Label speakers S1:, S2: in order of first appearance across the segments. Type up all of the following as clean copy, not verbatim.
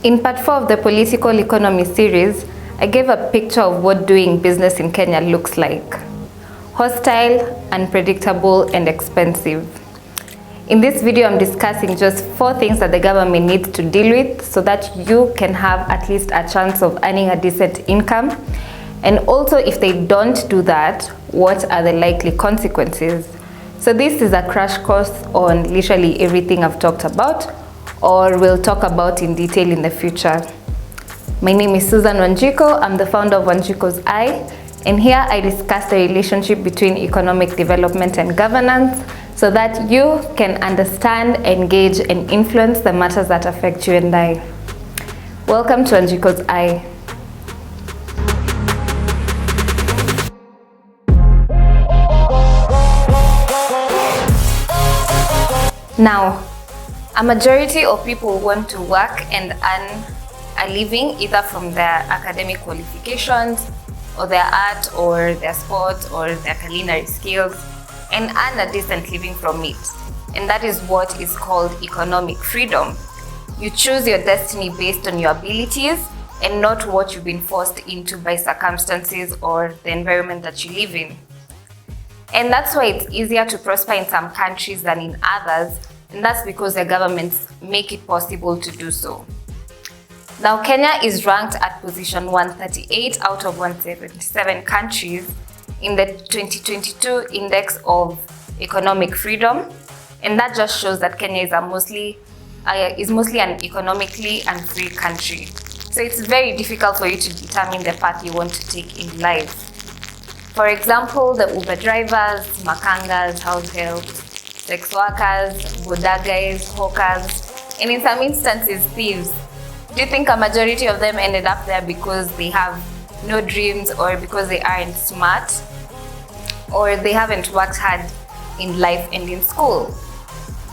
S1: In part 4 of the Political Economy series, I gave a picture of what doing business in Kenya looks like. Hostile, unpredictable, and expensive. In this video, I'm discussing just 4 things that the government needs to deal with so that you can have at least a chance of earning a decent income. And also, if they don't do that, what are the likely consequences? So this is a crash course on literally everything I've talked about, or will talk about in detail in the future. My name is Susan Wanjiku. I'm the founder of Wanjiku's Eye, and here I discuss the relationship between economic development and governance so that you can understand, engage, and influence the matters that affect you and I. Welcome to Wanjiku's Eye. Now, a majority of people want to work and earn a living either from their academic qualifications or their art or their sport or their culinary skills and earn a decent living from it. And that is what is called economic freedom. You choose your destiny based on your abilities and not what you've been forced into by circumstances or the environment that you live in. And that's why it's easier to prosper in some countries than in others, and that's because the governments make it possible to do so. Now, Kenya is ranked at position 138 out of 177 countries in the 2022 Index of Economic Freedom, and that just shows that Kenya is mostly an economically unfree country. So it's very difficult for you to determine the path you want to take in life. For example, the Uber drivers, makangas, house helps, sex workers, bodagas, hawkers, and in some instances, thieves. Do you think a majority of them ended up there because they have no dreams or because they aren't smart or they haven't worked hard in life and in school?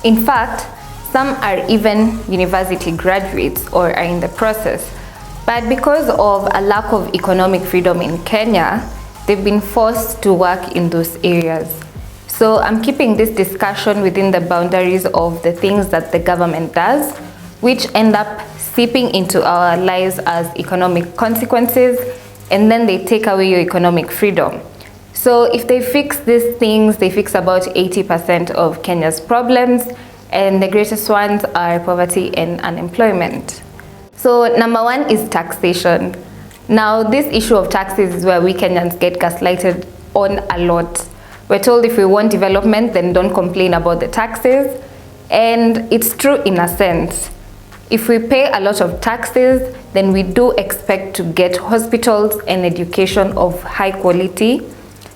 S1: In fact, some are even university graduates or are in the process. But because of a lack of economic freedom in Kenya, they've been forced to work in those areas. So I'm keeping this discussion within the boundaries of the things that the government does, which end up seeping into our lives as economic consequences, and then they take away your economic freedom. So if they fix these things, they fix about 80% of Kenya's problems, and the greatest ones are poverty and unemployment. So number 1 is taxation. Now, this issue of taxes is where we Kenyans get gaslighted on a lot. We're told if we want development, then don't complain about the taxes. And it's true in a sense. If we pay a lot of taxes, then we do expect to get hospitals and education of high quality.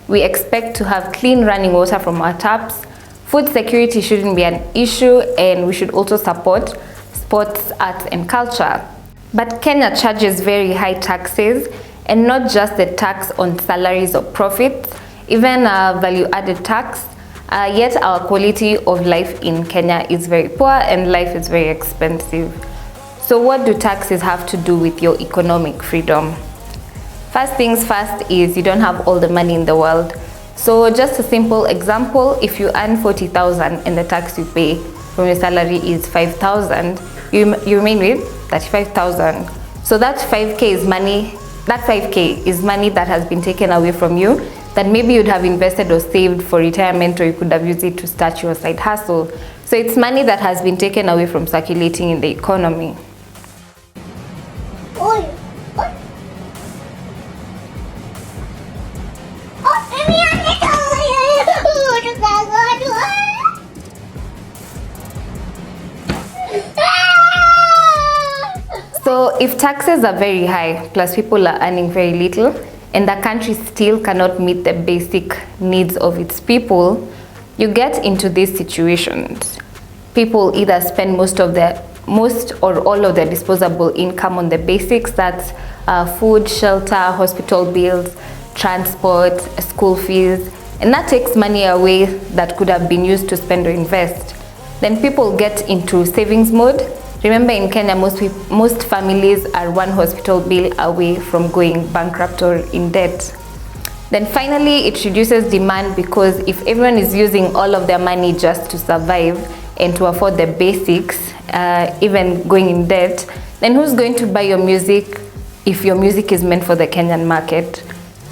S1: We expect to have clean running water from our taps. Food security shouldn't be an issue, and we should also support sports, arts, and culture. But Kenya charges very high taxes, and not just the tax on salaries or profits, even value-added tax, yet our quality of life in Kenya is very poor and life is very expensive. So what do taxes have to do with your economic freedom? First things first is you don't have all the money in the world. So just a simple example, if you earn 40,000 and the tax you pay from your salary is 5,000, you remain with 35,000. So that 5K is money. That 5K is money that has been taken away from you that maybe you'd have invested or saved for retirement, or you could have used it to start your side hustle. So it's money that has been taken away from circulating in the economy. So if taxes are very high, plus people are earning very little, and the country still cannot meet the basic needs of its people, you get into these situations. People either spend most or all of their disposable income on the basics, that's food, shelter, hospital bills, transport, school fees, and that takes money away that could have been used to spend or invest. Then people get into savings mode. Remember, in Kenya, most families are one hospital bill away from going bankrupt or in debt. Then finally, it reduces demand, because if everyone is using all of their money just to survive and to afford the basics, even going in debt, then who's going to buy your music if your music is meant for the Kenyan market?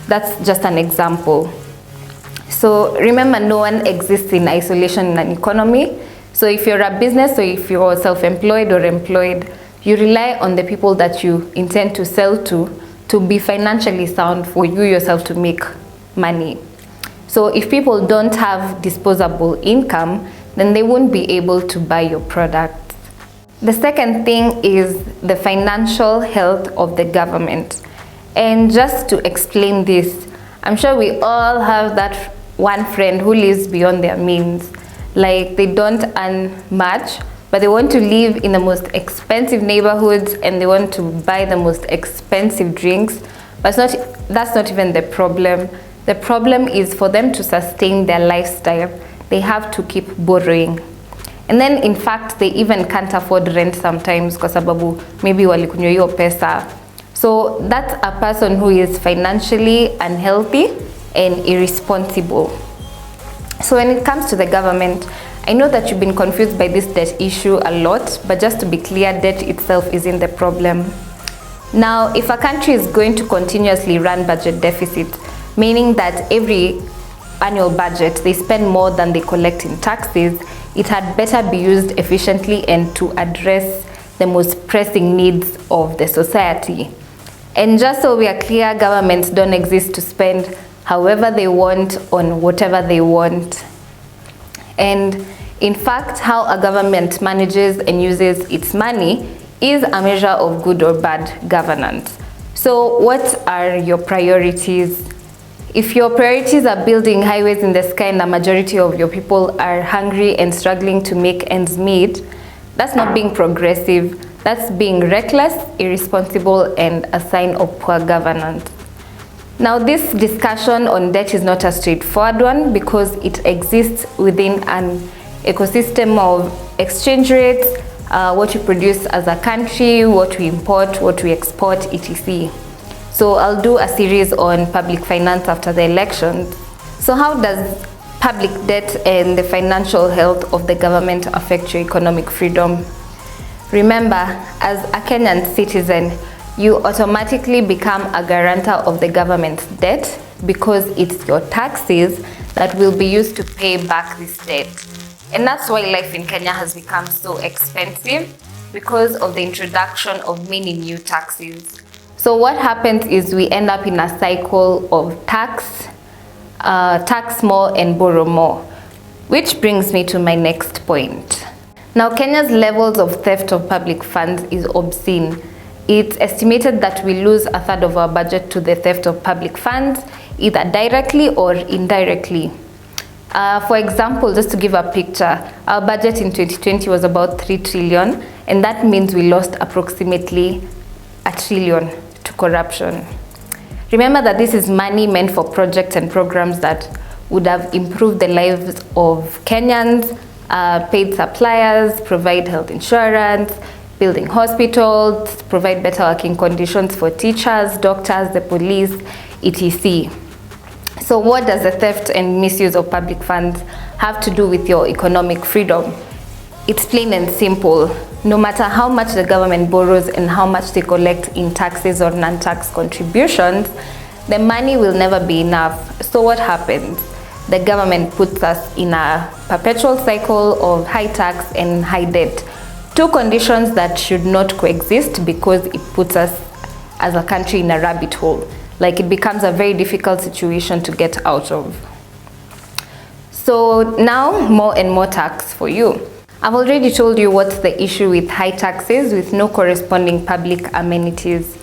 S1: That's just an example. So remember, no one exists in isolation in an economy. So if you're a business or if you're self-employed or employed, you rely on the people that you intend to sell to be financially sound for you yourself to make money. So if people don't have disposable income, then they won't be able to buy your product. The second thing is the financial health of the government. And just to explain this, I'm sure we all have that one friend who lives beyond their means. Like, they don't earn much, but they want to live in the most expensive neighborhoods and they want to buy the most expensive drinks. But that's not even the problem. The problem is for them to sustain their lifestyle, they have to keep borrowing. And then in fact, they even can't afford rent sometimes kwa sababu maybe walikunywa hiyo pesa. So that's a person who is financially unhealthy and irresponsible. So when it comes to the government, I know that you've been confused by this debt issue a lot, but just to be clear, debt itself isn't the problem. Now, if a country is going to continuously run budget deficit, meaning that every annual budget they spend more than they collect in taxes, it had better be used efficiently and to address the most pressing needs of the society. And just so we are clear, governments don't exist to spend however they want on whatever they want. And in fact, how a government manages and uses its money is a measure of good or bad governance. So what are your priorities? If your priorities are building highways in the sky and the majority of your people are hungry and struggling to make ends meet, that's not being progressive. That's being reckless, irresponsible, and a sign of poor governance. Now, this discussion on debt is not a straightforward one because it exists within an ecosystem of exchange rates, what we produce as a country, what we import, what we export, etc. So I'll do a series on public finance after the elections. So how does public debt and the financial health of the government affect your economic freedom? Remember, as a Kenyan citizen, you automatically become a guarantor of the government's debt because it's your taxes that will be used to pay back this debt. And that's why life in Kenya has become so expensive, because of the introduction of many new taxes. So what happens is we end up in a cycle of tax more and borrow more, which brings me to my next point. Now, Kenya's levels of theft of public funds is obscene. It's estimated that we lose a third of our budget to the theft of public funds, either directly or indirectly. For example, just to give a picture, our budget in 2020 was about 3 trillion, and that means we lost approximately 1 trillion to corruption. Remember that this is money meant for projects and programs that would have improved the lives of Kenyans, paid suppliers, provide health insurance, building hospitals, provide better working conditions for teachers, doctors, the police, etc. So what does the theft and misuse of public funds have to do with your economic freedom? It's plain and simple. No matter how much the government borrows and how much they collect in taxes or non-tax contributions, the money will never be enough. So what happens? The government puts us in a perpetual cycle of high tax and high debt. Two conditions that should not coexist because it puts us as a country in a rabbit hole. Like, it becomes a very difficult situation to get out of. So now, more and more tax for you. I've already told you what's the issue with high taxes with no corresponding public amenities.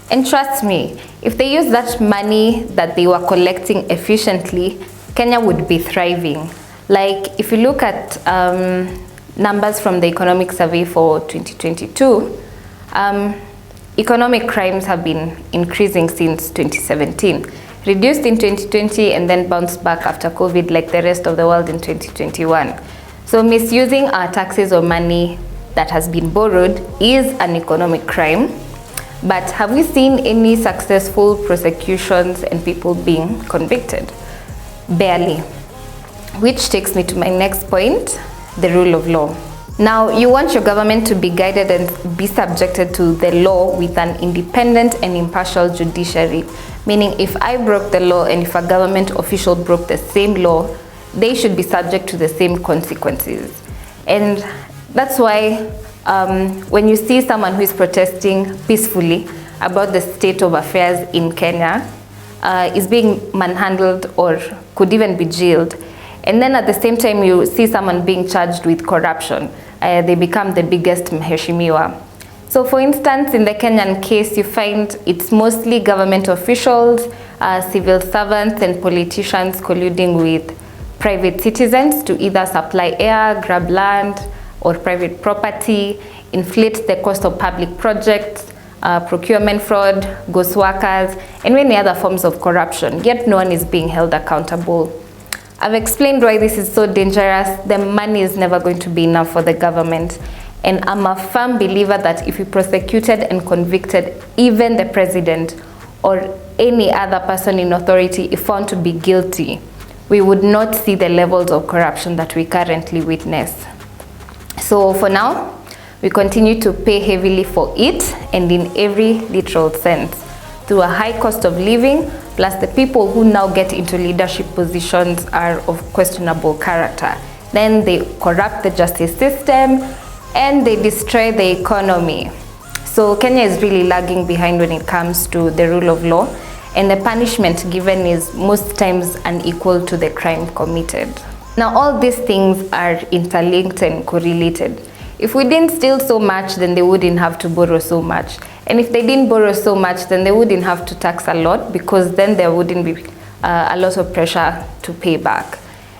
S1: And trust me, if they use that money that they were collecting efficiently, Kenya would be thriving. Like, if you look at numbers from the economic survey for 2022, economic crimes have been increasing since 2017, reduced in 2020 and then bounced back after COVID like the rest of the world in 2021. So misusing our taxes or money that has been borrowed is an economic crime. But have we seen any successful prosecutions and people being convicted? Barely. Which takes me to my next point, the rule of law. Now, you want your government to be guided and be subjected to the law with an independent and impartial judiciary. Meaning, if I broke the law and if a government official broke the same law, they should be subject to the same consequences. And that's why when you see someone who is protesting peacefully about the state of affairs in Kenya, is being manhandled or could even be jailed, and then at the same time you see someone being charged with corruption, they become the biggest mheshimiwa. So for instance, in the Kenyan case, you find it's mostly government officials, civil servants and politicians colluding with private citizens to either supply air, grab land or private property, inflate the cost of public projects, procurement fraud, ghost workers, and many other forms of corruption, yet no one is being held accountable. I've explained why this is so dangerous. The money is never going to be enough for the government. And I'm a firm believer that if we prosecuted and convicted even the president or any other person in authority, if found to be guilty, we would not see the levels of corruption that we currently witness. So for now, we continue to pay heavily for it, and in every literal sense, through a high cost of living, plus the people who now get into leadership positions are of questionable character. Then they corrupt the justice system and they destroy the economy. So Kenya is really lagging behind when it comes to the rule of law, and the punishment given is most times unequal to the crime committed. Now all these things are interlinked and correlated. If we didn't steal so much, then they wouldn't have to borrow so much. And if they didn't borrow so much, then they wouldn't have to tax a lot, because then there wouldn't be a lot of pressure to pay back.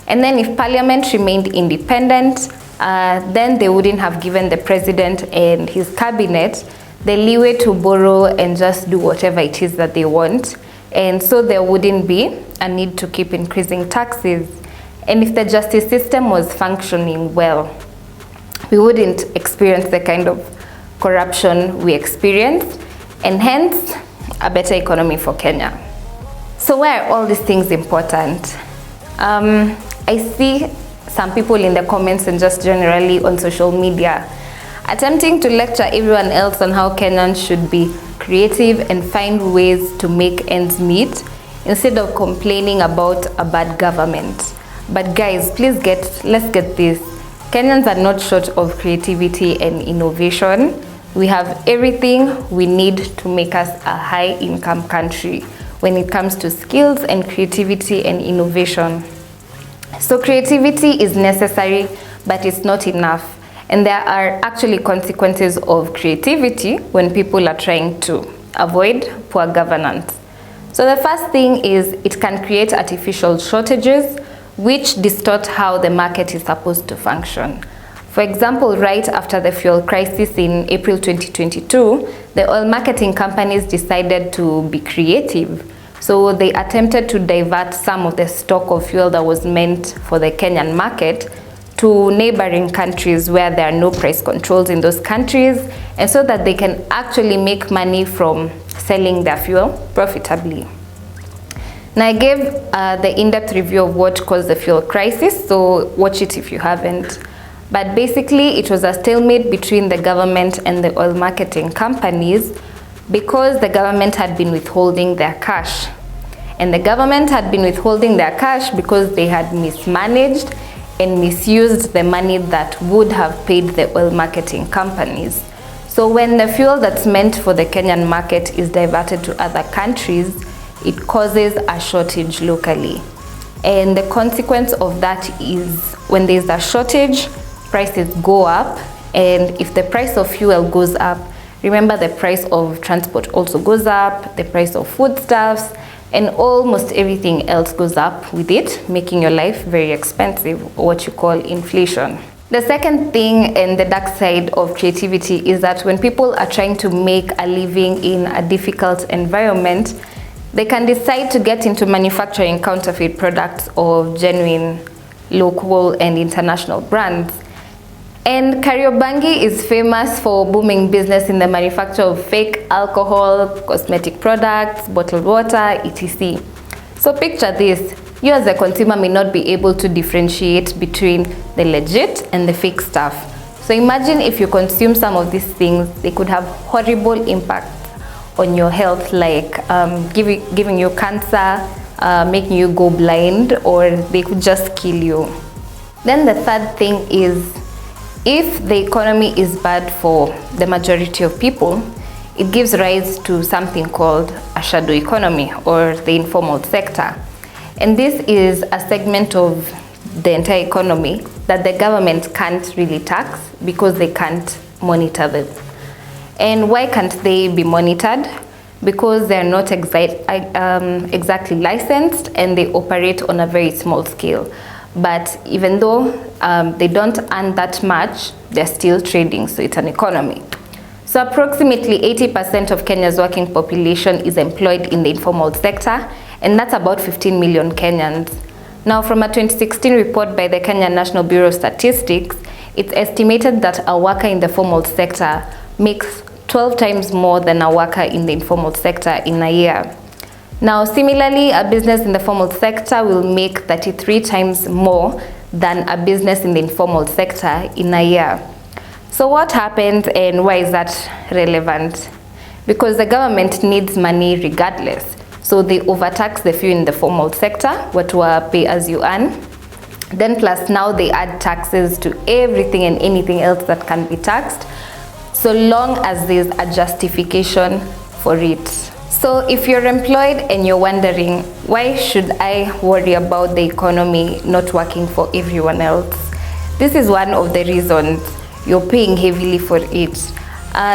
S1: And then if Parliament remained independent, then they wouldn't have given the president and his cabinet the leeway to borrow and just do whatever it is that they want. And so there wouldn't be a need to keep increasing taxes. And if the justice system was functioning well, we wouldn't experience the kind of corruption we experienced, and hence a better economy for Kenya. So why are all these things important? I see some people in the comments and just generally on social media attempting to lecture everyone else on how Kenyans should be creative and find ways to make ends meet instead of complaining about a bad government. But guys, let's get this. Kenyans are not short of creativity and innovation. We have everything we need to make us a high-income country when it comes to skills and creativity and innovation. So creativity is necessary, but it's not enough. And there are actually consequences of creativity when people are trying to avoid poor governance. So the first thing is it can create artificial shortages, which distort how the market is supposed to function. For example, right after the fuel crisis in April 2022, the oil marketing companies decided to be creative. So they attempted to divert some of the stock of fuel that was meant for the Kenyan market to neighboring countries where there are no price controls in those countries, and so that they can actually make money from selling their fuel profitably. Now I gave the in-depth review of what caused the fuel crisis, so watch it if you haven't. But basically it was a stalemate between the government and the oil marketing companies because the government had been withholding their cash. And the government had been withholding their cash because they had mismanaged and misused the money that would have paid the oil marketing companies. So when the fuel that's meant for the Kenyan market is diverted to other countries, it causes a shortage locally. And the consequence of that is when there's a shortage, prices go up. And if the price of fuel goes up, remember the price of transport also goes up, the price of foodstuffs, and almost everything else goes up with it, making your life very expensive, or what you call inflation. The second thing and the dark side of creativity is that when people are trying to make a living in a difficult environment, they can decide to get into manufacturing counterfeit products of genuine, local and international brands. And Kariobangi is famous for booming business in the manufacture of fake alcohol, cosmetic products, bottled water, etc. So picture this. You as a consumer may not be able to differentiate between the legit and the fake stuff. So imagine if you consume some of these things, they could have horrible impacts on your health, like giving you cancer, making you go blind, or they could just kill you. Then the third thing is, if the economy is bad for the majority of people, it gives rise to something called a shadow economy, or the informal sector. And this is a segment of the entire economy that the government can't really tax because they can't monitor them. And why can't they be monitored? Because they're not exactly licensed, and they operate on a very small scale. But even though they don't earn that much, they're still trading, so it's an economy. So approximately 80% of Kenya's working population is employed in the informal sector, and that's about 15 million Kenyans. Now, from a 2016 report by the Kenya National Bureau of Statistics, it's estimated that a worker in the formal sector makes 12 times more than a worker in the informal sector in a year. Now, similarly, a business in the formal sector will make 33 times more than a business in the informal sector in a year. So what happens, and why is that relevant? Because the government needs money regardless. So they overtax the few in the formal sector, what were pay as you earn. Then plus now they add taxes to everything and anything else that can be taxed, so long as there's a justification for it. So if you're employed and you're wondering, why should I worry about the economy not working for everyone else? This is one of the reasons. You're paying heavily for it.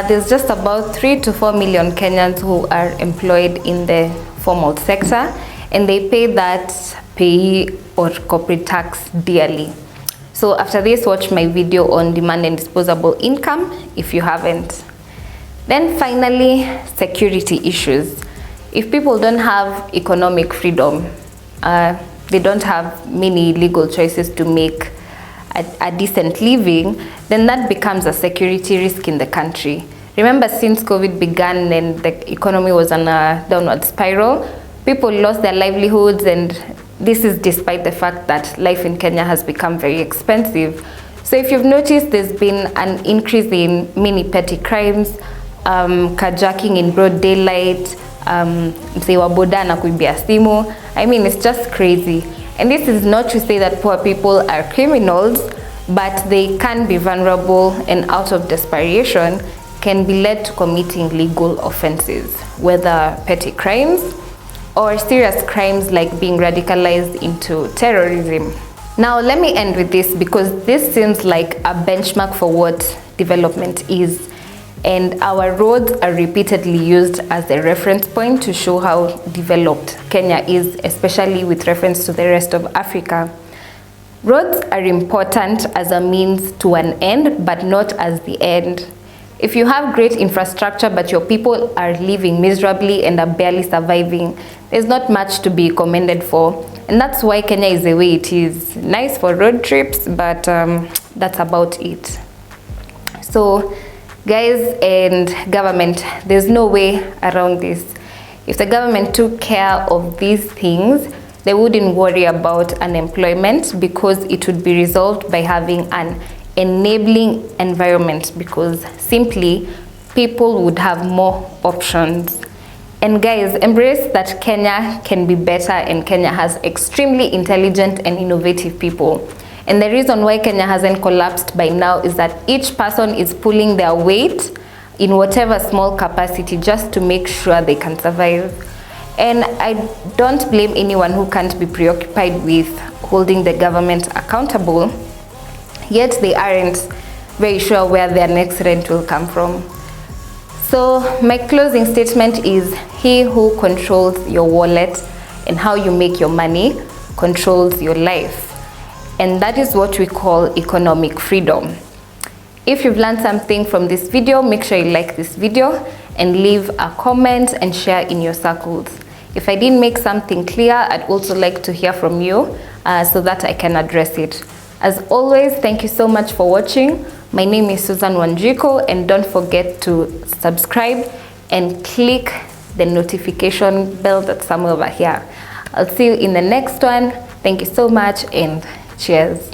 S1: There's just about 3 to 4 million Kenyans who are employed in the formal sector, and they pay that pay or corporate tax dearly. So after this, watch my video on demand and disposable income if you haven't. Then finally, security issues. If people don't have economic freedom, they don't have many legal choices to make a decent living, then that becomes a security risk in the country. Remember, since COVID began and the economy was on a downward spiral, people lost their livelihoods, and this is despite the fact that life in Kenya has become very expensive. So if you've noticed, there's been an increase in many petty crimes, carjacking in broad daylight, mzee wa boda na kuibia simu. I mean, it's just crazy. And this is not to say that poor people are criminals, but they can be vulnerable, and out of desperation can be led to committing legal offenses, whether petty crimes or serious crimes like being radicalized into terrorism. Now let me end with this, because this seems like a benchmark for what development is, and our roads are repeatedly used as a reference point to show how developed Kenya is, especially with reference to the rest of Africa. Roads are important as a means to an end, but not as the end. If you have great infrastructure but your people are living miserably and are barely surviving, there's not much to be commended for. And that's why Kenya is the way it is. Nice for road trips, but that's about it. So guys and government, there's no way around this. If the government took care of these things, they wouldn't worry about unemployment, because it would be resolved by having an enabling environment, because simply people would have more options. And guys, embrace that Kenya can be better, and Kenya has extremely intelligent and innovative people. And the reason why Kenya hasn't collapsed by now is that each person is pulling their weight in whatever small capacity just to make sure they can survive. And I don't blame anyone who can't be preoccupied with holding the government accountable, yet they aren't very sure where their next rent will come from. So my closing statement is, he who controls your wallet and how you make your money controls your life. And that is what we call economic freedom. If you've learned something from this video, make sure you like this video and leave a comment and share in your circles. If I didn't make something clear, I'd also like to hear from you so that I can address it. As always, thank you so much for watching. My name is Susan Wanjiku, and don't forget to subscribe and click the notification bell that's somewhere over here. I'll see you in the next one. Thank you so much, and cheers.